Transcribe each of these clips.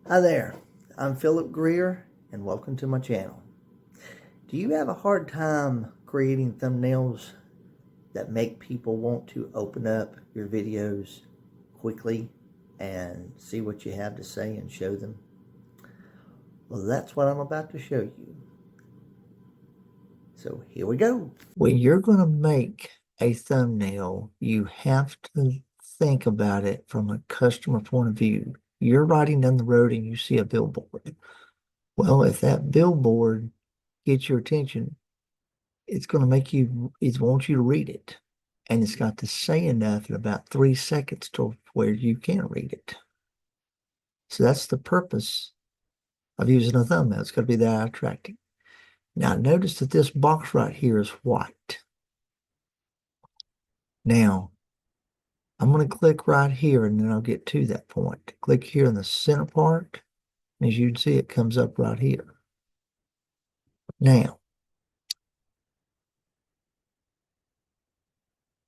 Hi there, I'm Philip Greer and welcome to my channel. Do you have a hard time creating thumbnails that make people want to open up your videos quickly and see what you have to say and show them? Well, that's what I'm about to show you. So here we go. When you're going to make a thumbnail, you have to think about it from a customer point of view. You're riding down the road and you see a billboard. Well, if that billboard gets your attention, it's going to it wants you to read it. And it's got to say enough in about 3 seconds to where you can read it. So that's the purpose of using a thumbnail. It's got to be that attractive. Now, notice that this box right here is white. Now, I'm going to click right here and then I'll get to that point. Click here in the center part. And as you can see, it comes up right here. Now,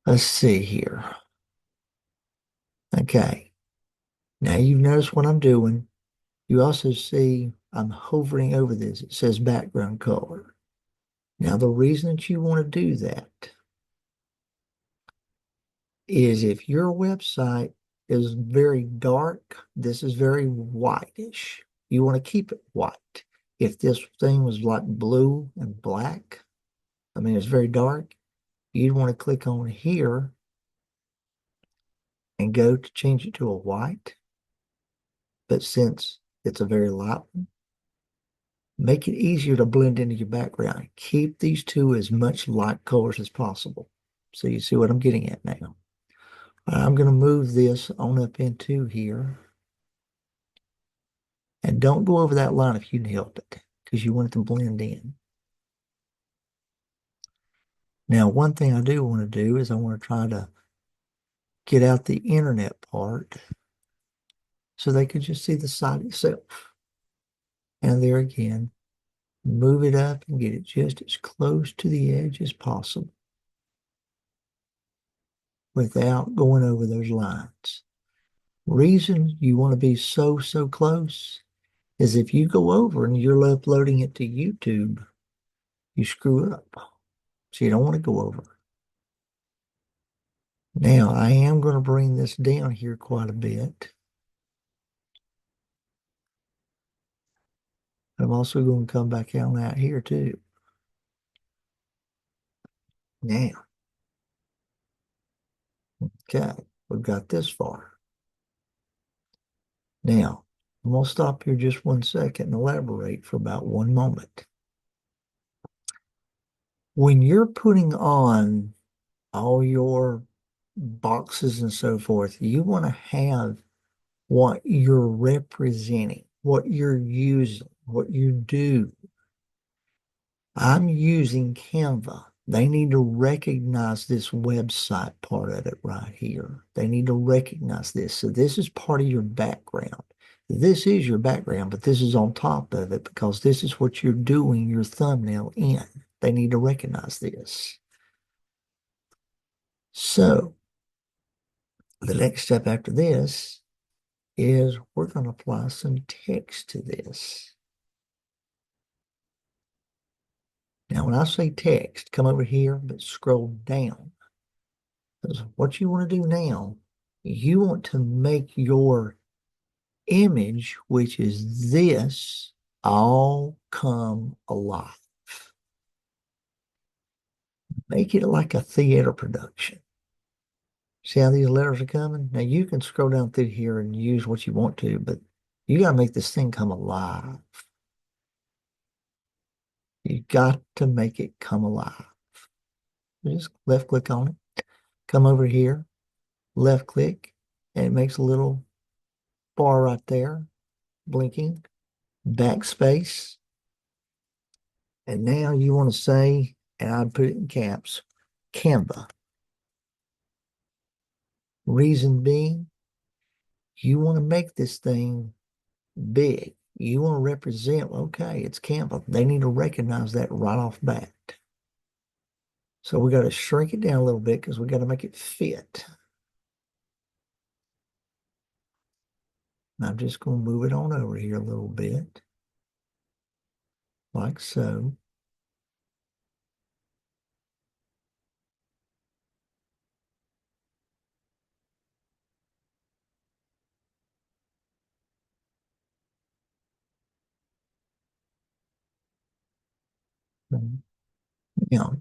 let's see here. Okay. Now you've noticed what I'm doing. You also see I'm hovering over this. It says background color. Now, the reason that you want to do that is if your website is very dark, this is very whitish. You want to keep it white. If this thing was like blue and black, I mean, it's very dark, you'd want to click on here and go to change it to a white. But since it's a very light one, make it easier to blend into your background. Keep these two as much light colors as possible. So you see what I'm getting at now. I'm going to move this on up into here. And don't go over that line if you can help it, because you want it to blend in. Now, one thing I do want to do is I want to try to get out the internet part so they can just see the site itself. And there again, move it up and get it just as close to the edge as possible without going over those lines. Reason you want to be so close is if you go over and you're uploading it to YouTube, you screw up. So you don't want to go over. Now, I am going to bring this down here quite a bit. I'm also going to come back on out here too. Now, okay, we've got this far. Now, I'm going to stop here just 1 second and elaborate for about 1 moment. When you're putting on all your boxes and so forth, you want to have what you're representing, what you're using, what you do. I'm using Canva. They need to recognize this website part of it right here. They need to recognize this. So this is part of your background. This is your background, but this is on top of it because this is what you're doing your thumbnail in. They need to recognize this. So the next step after this is we're going to apply some text to this. Now, when I say text, come over here, but scroll down. Because what you want to do now, you want to make your image, which is this, all come alive. Make it like a theater production. See how these letters are coming? Now you can scroll down through here and use what you want to, but you got to make this thing come alive. You got to make it come alive. Just left click on it. Come over here, left click, and it makes a little bar right there, blinking, backspace. And now you want to say, and I'd put it in caps, Canva. Reason being, you want to make this thing big. You want to represent, okay, it's Canva. They need to recognize that right off bat. So we got to shrink it down a little bit because we got to make it fit. I'm just going to move it on over here a little bit, like so.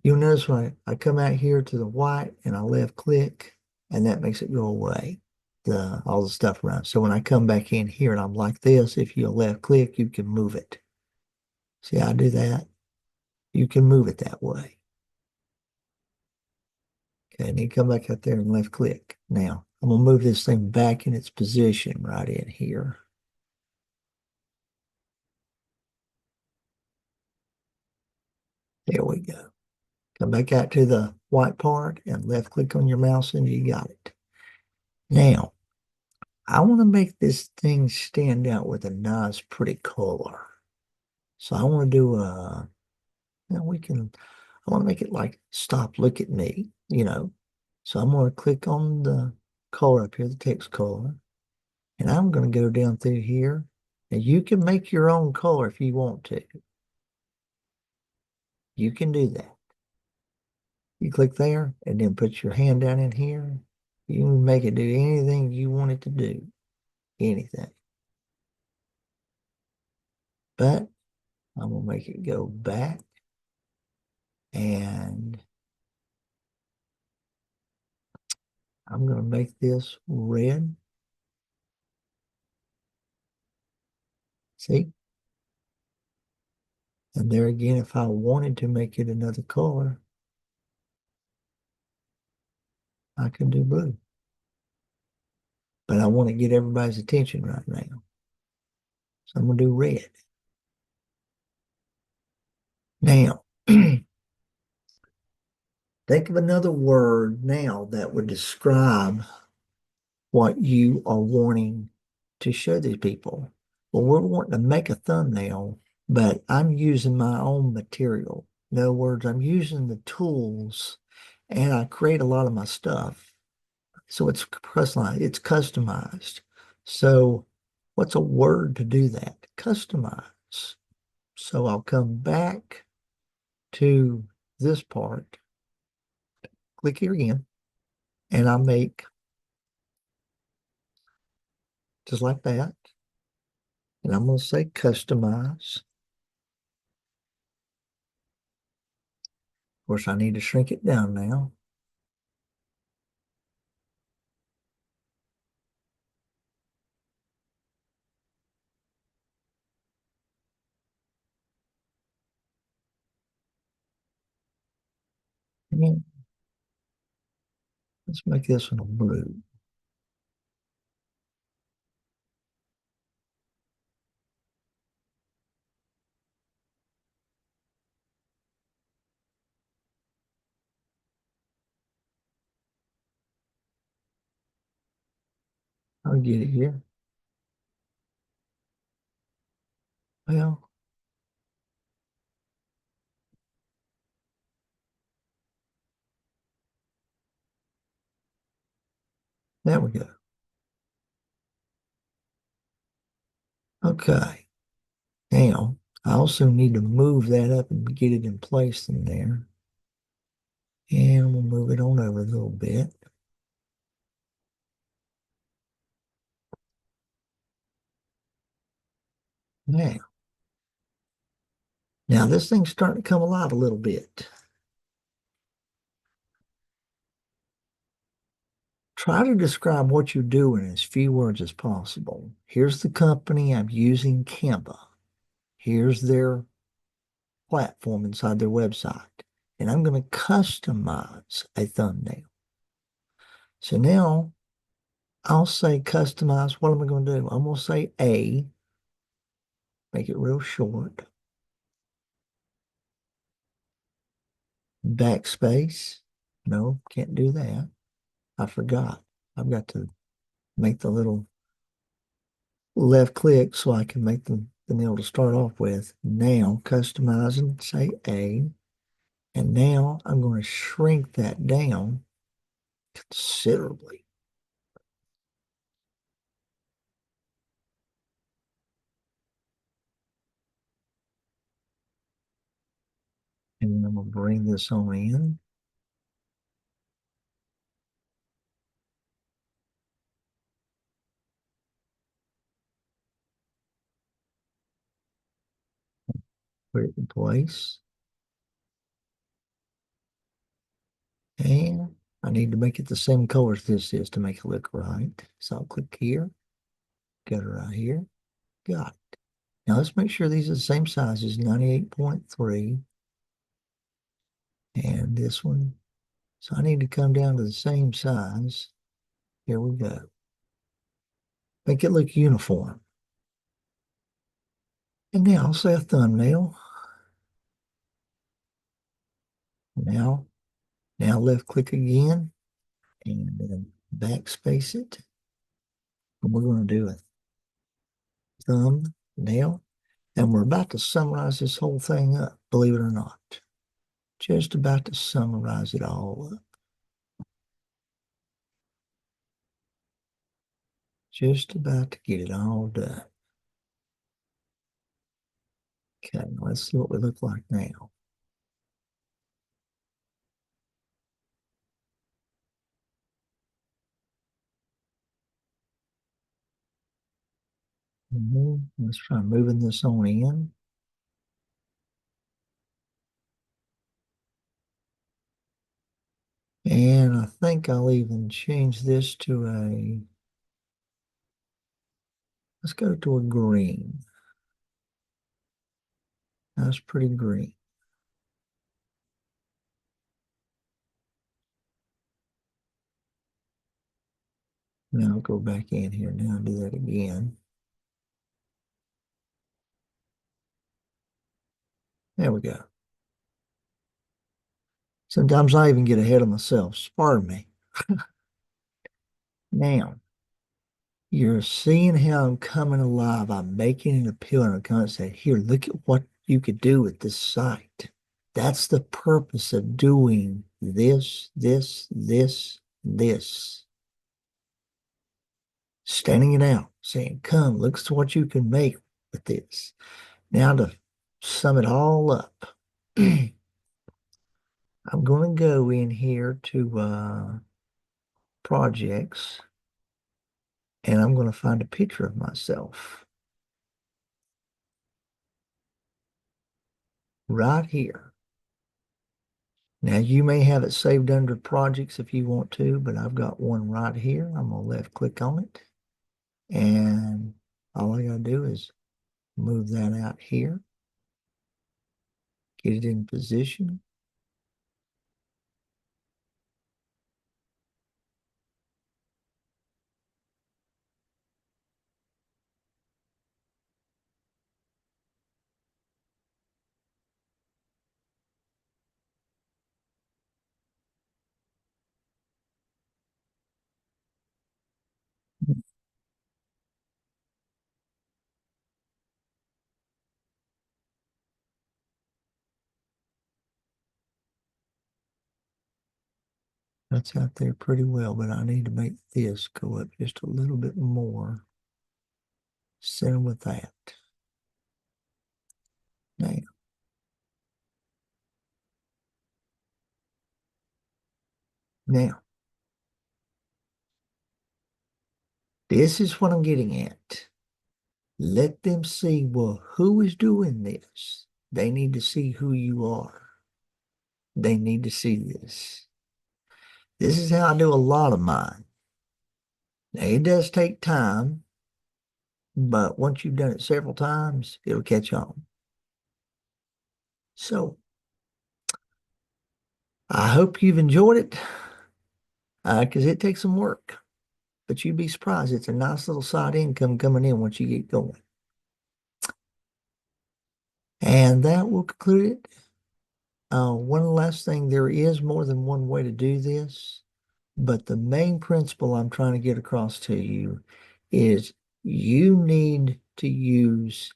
You'll notice when I come out here to the white and I left click, and that makes it go away, all the stuff around. So when I come back in here and I'm like this, if you left click, you can move it. See how I do that? You can move it that way. Okay, and then come back out there and left click. Now, I'm gonna move this thing back in its position right in here. There we go. Come back out to the white part and left click on your mouse and you got it. Now, I want to make this thing stand out with a nice, pretty color. So I want to do I want to make it like, stop, look at me. So I'm going to click on the color up here, the text color, and I'm going to go down through here. And you can make your own color if you want to. You can do that. You click there and then put your hand down in here. You can make it do anything you want it to do. Anything. But I'm going to make it go back and I'm going to make this red. See? And there again, if I wanted to make it another color, I can do blue. But I want to get everybody's attention right now. So I'm going to do red. Now, think of another word now that would describe what you are wanting to show these people. Well, we're wanting to make a thumbnail, but I'm using my own material. In other words, I'm using the tools and I create a lot of my stuff. So it's personalized, it's customized. So what's a word to do that? Customize. So I'll come back to this part, click here again, and I'll make just like that. And I'm going to say customize. Of course, I need to shrink it down now. And let's make this one a blue. I'll get it here. Well, there we go. Okay. Now, I also need to move that up and get it in place in there. And we'll move it on over a little bit. Now, this thing's starting to come alive a little bit. Try to describe what you're doing in as few words as possible. Here's the company. I'm using Canva. Here's their platform inside their website. And I'm going to customize a thumbnail. So now I'll say customize. What am I going to do? I'm going to say A, make it real short. Backspace. No, can't do that. I forgot. I've got to make the little left click so I can make the nail to start off with. Now, customize and say A. And now I'm going to shrink that down considerably. I'm gonna bring this on in. Put it in place. And I need to make it the same color as this is to make it look right. So I'll click here, go to right here, got it. Now let's make sure these are the same size as 98.3 and this one. So I need to come down to the same size. Here we go. Make it look uniform. And now I'll say a thumbnail. Now, now left click again and then backspace it. And we're going to do a thumbnail. And we're about to summarize this whole thing up, believe it or not. Just about to summarize it all up. Just about to get it all done. Okay, let's see what we look like now. Let's try moving this on in. And I think I'll even change this to a, let's go to a green. That's pretty green. Now I'll go back in here now and do that again. There we go. Sometimes I even get ahead of myself. Pardon me. Now, you're seeing how I'm coming alive. I'm making it appealing. I'm kind of saying, here, look at what you could do with this site. That's the purpose of doing this, this. Standing it out, saying, come, look at what you can make with this. Now to sum it all up, I'm going to go in here to projects, and I'm going to find a picture of myself right here. Now you may have it saved under projects if you want to, but I've got one right here. I'm going to left click on it, and all I got to do is move that out here, get it in position. That's out there pretty well, but I need to make this go up just a little bit more. Center with that. Now, now, this is what I'm getting at. Let them see, well, who is doing this? They need to see who you are. They need to see this. This is how I do a lot of mine. Now, it does take time, but once you've done it several times, it'll catch on. So, I hope you've enjoyed it, because it takes some work. But you'd be surprised. It's a nice little side income coming in once you get going. And that will conclude it. One last thing, there is more than one way to do this, but the main principle I'm trying to get across to you is you need to use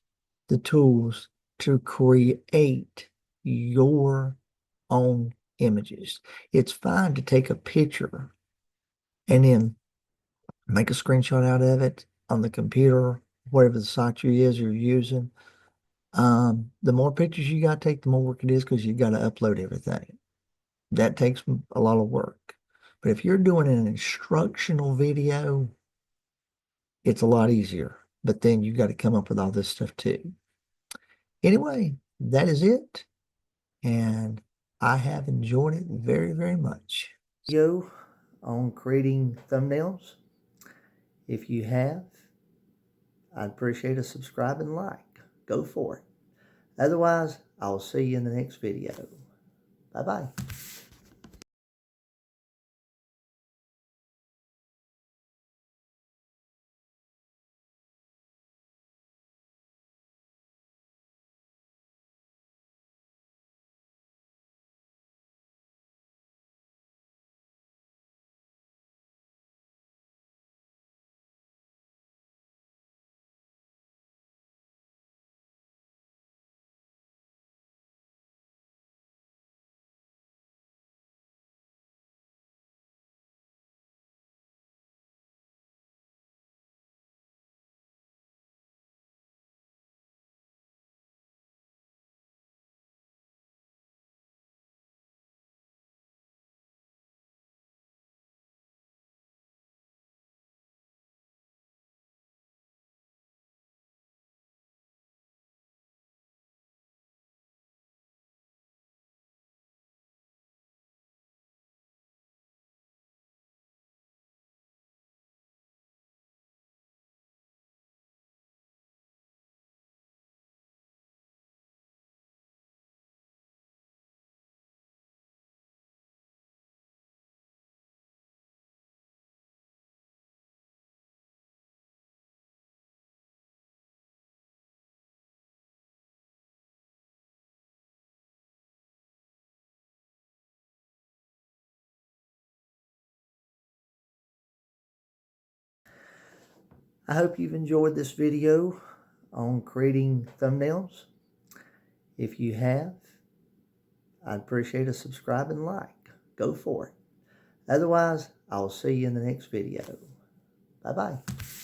the tools to create your own images. It's fine to take a picture and then make a screenshot out of it on the computer, whatever the site you're using, The more pictures you got to take, the more work it is because you got to upload everything. That takes a lot of work. But if you're doing an instructional video, it's a lot easier. But then you got to come up with all this stuff too. Anyway, that is it. And I have enjoyed it very, very much. Video on creating thumbnails. If you have, I'd appreciate a subscribe and like. Go for it. Otherwise, I'll see you in the next video. Bye-bye. I hope you've enjoyed this video on creating thumbnails. If you have, I'd appreciate a subscribe and like. Go for it. Otherwise, I'll see you in the next video. Bye-bye.